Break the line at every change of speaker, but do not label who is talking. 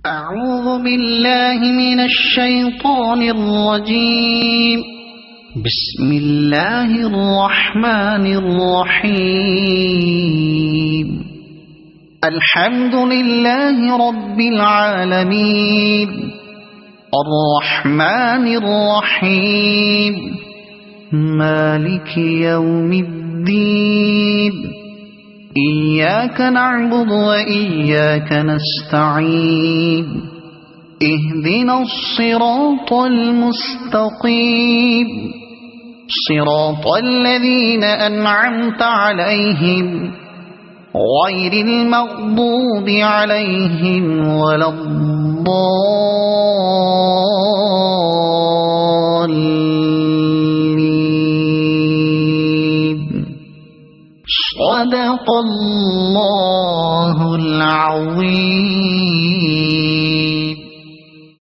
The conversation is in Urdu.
أعوذ بالله من الشيطان الرجيم. بسم الله الرحمن الرحيم. الحمد لله رب العالمين الرحمن الرحيم مالك يوم الدين. إياك نعبد وإياك نستعين. اهدنا الصراط المستقيم صراط الذين أنعمت عليهم غير المغضوب عليهم ولا الضالين. صدق الله العظيم.